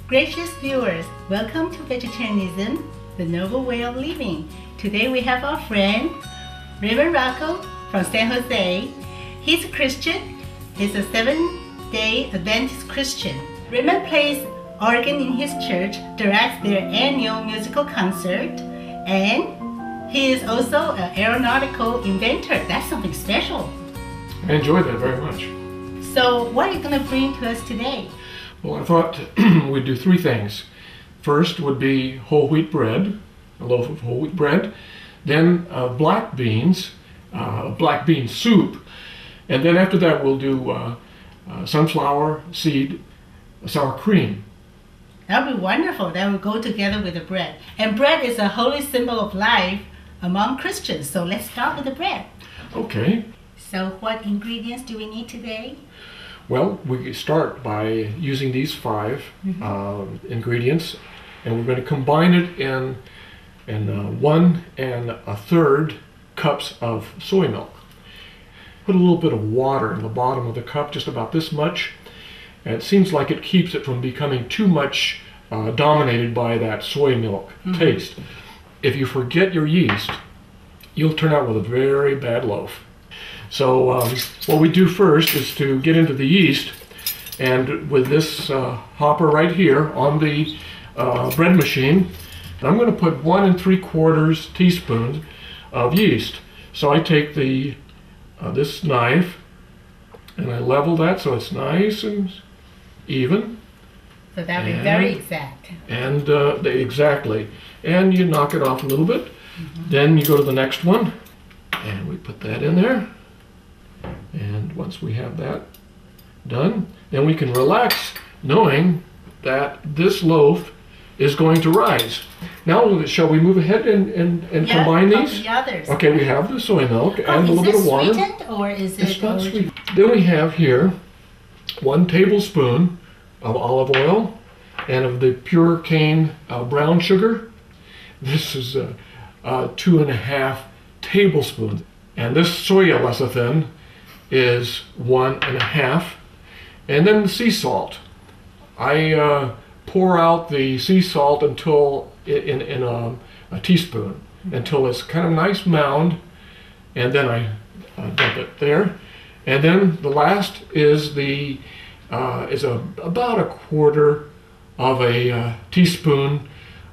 Gracious viewers, welcome to Vegetarianism, the Noble Way of Living. Today we have our friend, Reverend Rocco from San Jose. He's a Christian. He's a Seventh-day Adventist Christian. Raymond plays organ in his church, directs their annual musical concert, and he is also an aeronautical inventor. That's something special. I enjoy that very much. So what are you going to bring to us today? Well, I thought we'd do three things. First would be whole wheat bread, a loaf of whole wheat bread, then black beans, black bean soup, and then after that we'll do sunflower seed sour cream. That would be wonderful. That would go together with the bread. And bread is a holy symbol of life among Christians. So let's start with the bread. Okay. So what ingredients do we need today? Well, we start by using these five ingredients, and we're going to combine it in 1 1/3 cups of soy milk. Put a little bit of water in the bottom of the cup, just about this much, and it seems like it keeps it from becoming too much dominated by that soy milk taste. If you forget your yeast, you'll turn out with a very bad loaf. So what we do first is to get into the yeast, and with this hopper right here on the bread machine, I'm going to put 1 3/4 teaspoons of yeast. So I take this knife and I level that so it's nice and even. So that would be very exact. And exactly. And you knock it off a little bit. Then you go to the next one, and we put that in there. And once we have that done, then we can relax knowing that this loaf is going to rise. Now, shall we move ahead and combine these? The others. Okay, we have the soy milk and a little bit of water. Is it sweetened or is it? It's not sweet. Then we have here 1 tablespoon of olive oil and of the pure cane brown sugar. This is 2 1/2 tablespoons. And this soya lecithin is 1 1/2, and then the sea salt. I pour out the sea salt until in a teaspoon until it's kind of nice mound, and then I dump it there. And then the last is about 1/4 of a teaspoon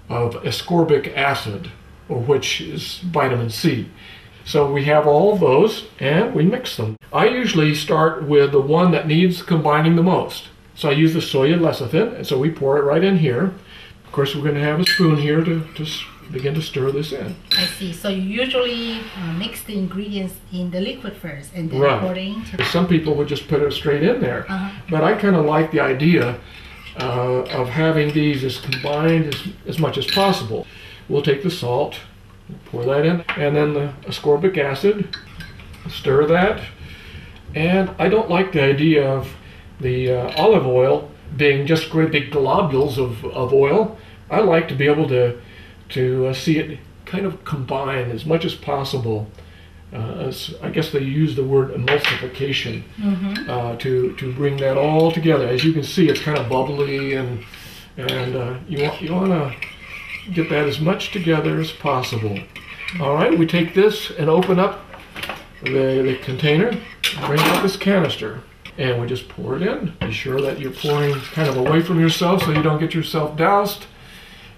of ascorbic acid, or which is vitamin C. So we have all of those, and we mix them. I usually start with the one that needs combining the most. So I use the soya lecithin, and so we pour it right in here. Of course, we're going to have a spoon here to begin to stir this in. I see. So you usually mix the ingredients in the liquid first, and then pour it into. Some people would just put it straight in there, but I kind of like the idea of having these as combined as much as possible. We'll take the salt, pour that in, and then the ascorbic acid, stir that. And I don't like the idea of the olive oil being just great big globules of oil. I like to be able to see it kind of combine as much as possible. I guess they use the word emulsification to bring that all together. As you can see, it's kind of bubbly, and you want to get that as much together as possible. All right, we take this and open up the container, bring out this canister, and we just pour it in. Be sure that you're pouring kind of away from yourself so you don't get yourself doused.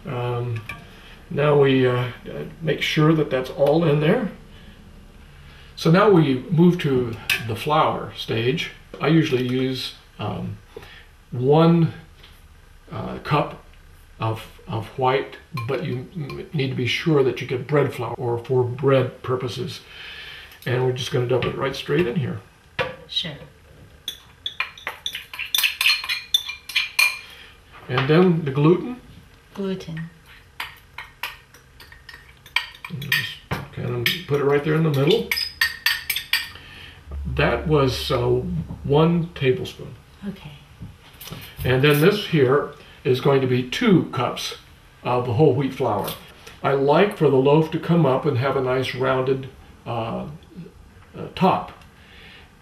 Now we make sure that that's all in there. So now we move to the flour stage. I usually use 1 cup of white, but you need to be sure that you get bread flour, or for bread purposes. And we're just going to dump it right straight in here. Sure. And then the gluten. Gluten. And just kind of put it right there in the middle. That was 1 tablespoon. Okay. And then this here is going to be 2 cups of whole wheat flour. I like for the loaf to come up and have a nice rounded top.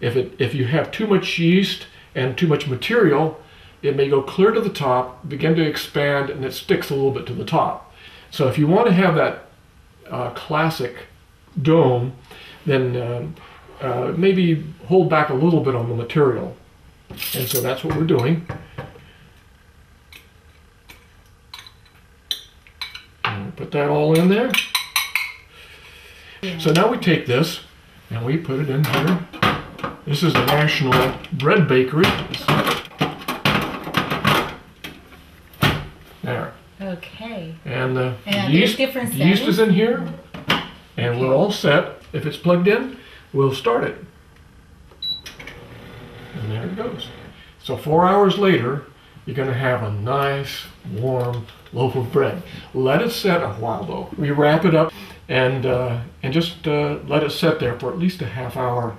If you have too much yeast and too much material, it may go clear to the top, begin to expand, and it sticks a little bit to the top. So if you want to have that classic dome, then maybe hold back a little bit on the material. And so that's what we're doing. And put that all in there. So now we take this and we put it in here. This is the National Bread Bakery. There. Okay. And the yeast is in here. And we're all set. If it's plugged in, we'll start it. And there it goes. So 4 hours later, you're going to have a nice, warm loaf of bread. Let it set a while though. We wrap it up and just let it set there for at least a half hour,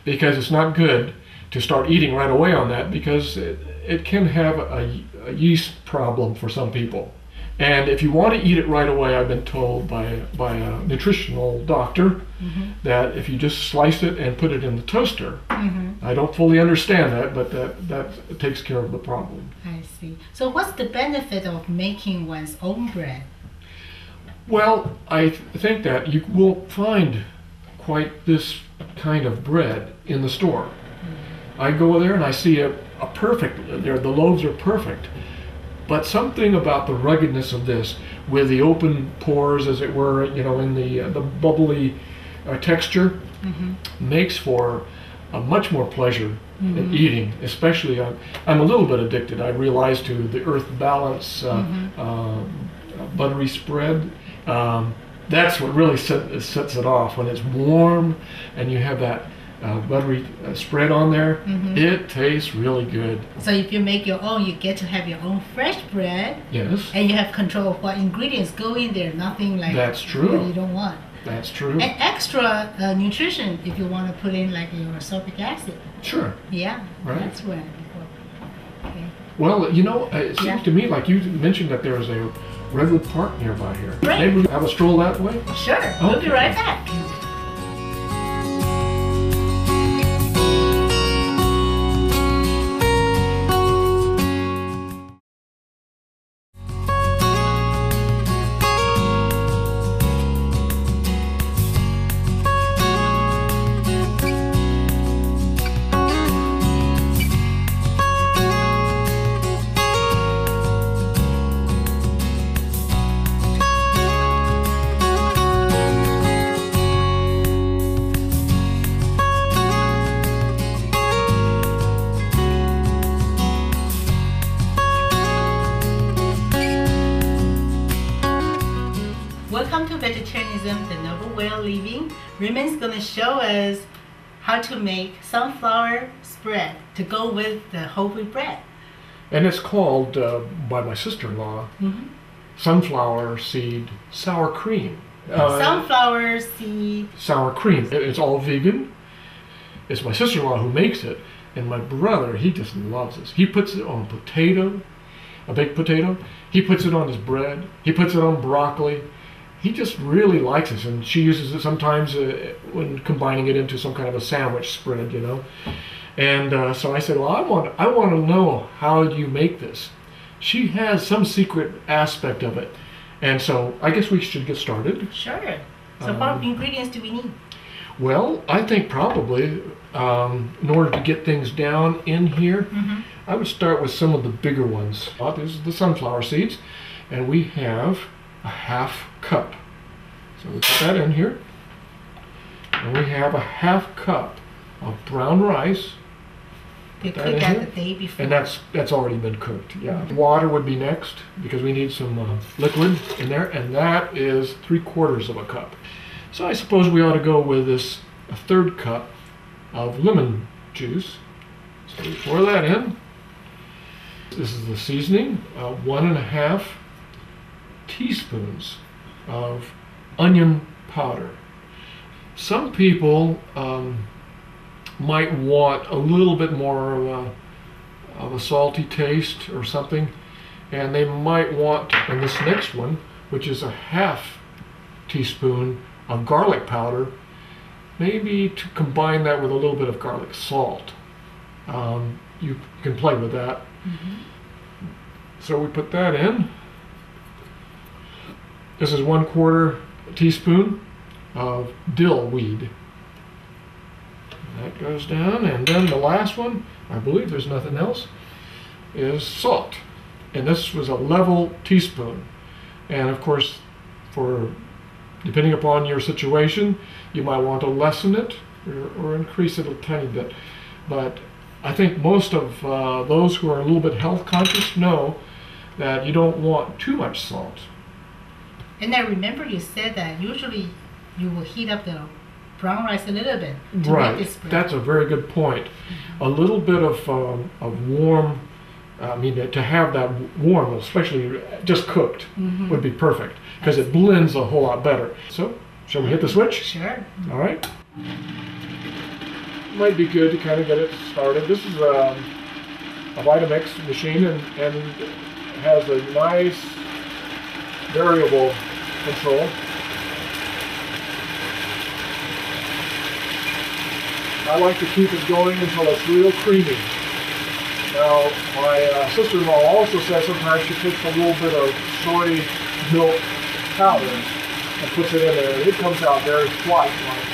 because it's not good to start eating right away on that, because it can have a yeast problem for some people. And if you want to eat it right away, I've been told by a nutritional doctor that if you just slice it and put it in the toaster, I don't fully understand that, but that takes care of the problem. I see. So what's the benefit of making one's own bread? Well, I think that you won't find quite this kind of bread in the store. I go there and I see a perfect, the loaves are perfect. But something about the ruggedness of this, with the open pores, as it were, you know, in the bubbly texture, makes for a much more pleasure in eating. Especially, I'm a little bit addicted, I realize, to the Earth Balance buttery spread. That's what really sets it off. When it's warm and you have that buttery spread on there, it tastes really good. So if you make your own, you get to have your own fresh bread. Yes. And you have control of what ingredients go in there. Nothing like that's true. What you don't want. That's true. And extra nutrition if you want to put in like your sorbic acid. Sure. Yeah. Right. That's what. Okay. Well, you know, it seems to me like you mentioned that there is a redwood park nearby here. Right. Maybe we have a stroll that way? Sure. We'll be right back. Welcome to Vegetarianism, the Noble Way of Living. Raymond's going to show us how to make sunflower spread to go with the whole wheat bread. And it's called, by my sister-in-law, sunflower seed sour cream. Sunflower seed sour cream. It's all vegan. It's my sister-in-law who makes it, and my brother, he just loves this. He puts it on potato, a baked potato. He puts it on his bread. He puts it on broccoli. He just really likes this, and she uses it sometimes when combining it into some kind of a sandwich spread, you know. And so I said, well, I want to know, how do you make this? She has some secret aspect of it, and so I guess we should get started. Sure. So what ingredients do we need? Well, I think probably in order to get things down in here, I would start with some of the bigger ones. This is the sunflower seeds, and we have a half cup. So we put that in here. And we have a half cup of brown rice. You cook that the day before. And that's already been cooked, yeah. Water would be next, because we need some liquid in there, and that is 3/4 of a cup. So I suppose we ought to go with a 1/3 cup of lemon juice. So we pour that in. This is the seasoning, 1½ teaspoons of onion powder. Some people might want a little bit more of a salty taste or something, and they might want, in this next one, which is a ½ teaspoon of garlic powder, maybe to combine that with a little bit of garlic salt. you can play with that. So we put that in. This is 1/4 teaspoon of dill weed. That goes down, and then the last one, I believe there's nothing else, is salt. And this was a level teaspoon. And of course, depending upon your situation, you might want to lessen it or increase it a tiny bit. But I think most of those who are a little bit health conscious know that you don't want too much salt. And I remember you said that usually you will heat up the brown rice a little bit to make this bread. That's a very good point. A little bit of warm, to have that warm, especially just cooked, would be perfect because it blends a whole lot better. So, shall we hit the switch? Sure. All right. Might be good to kind of get it started. This is a Vitamix machine and has a nice variable control. I like to keep it going until it's real creamy. Now, my sister-in-law also says sometimes she takes a little bit of soy milk powder and puts it in there, and it comes out very white-like.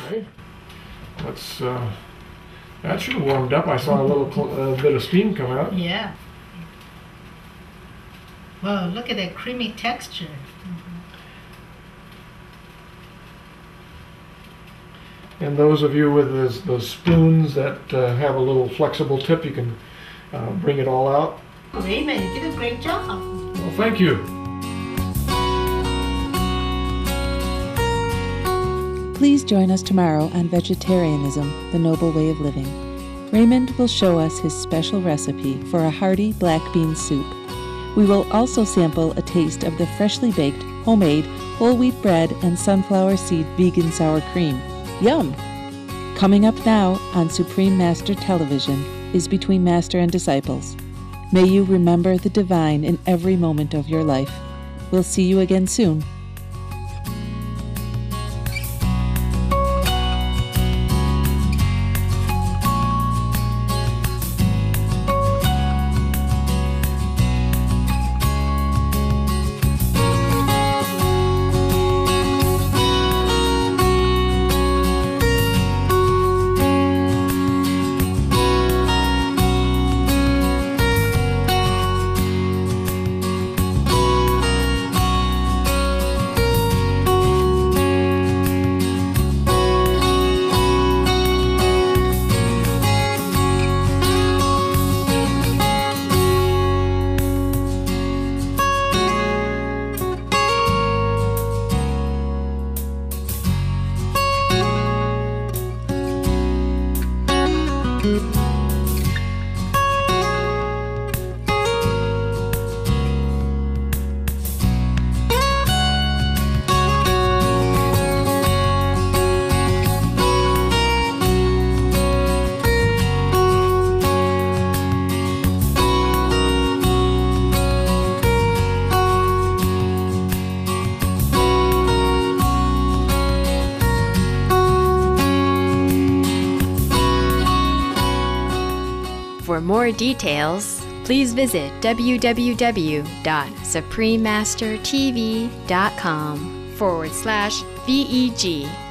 Okay, that should have warmed up. I saw a little bit of steam come out. Yeah. Wow, look at that creamy texture. And those of you with those spoons that have a little flexible tip, you can bring it all out. Raymond, you did a great job. Well, thank you. Please join us tomorrow on Vegetarianism, the Noble Way of Living. Raymond will show us his special recipe for a hearty black bean soup. We will also sample a taste of the freshly baked, homemade, whole wheat bread and sunflower seed vegan sour cream. Yum! Coming up now on Supreme Master Television is Between Master and Disciples. May you remember the divine in every moment of your life. We'll see you again soon. For more details, please visit www.suprememastertv.com/VEG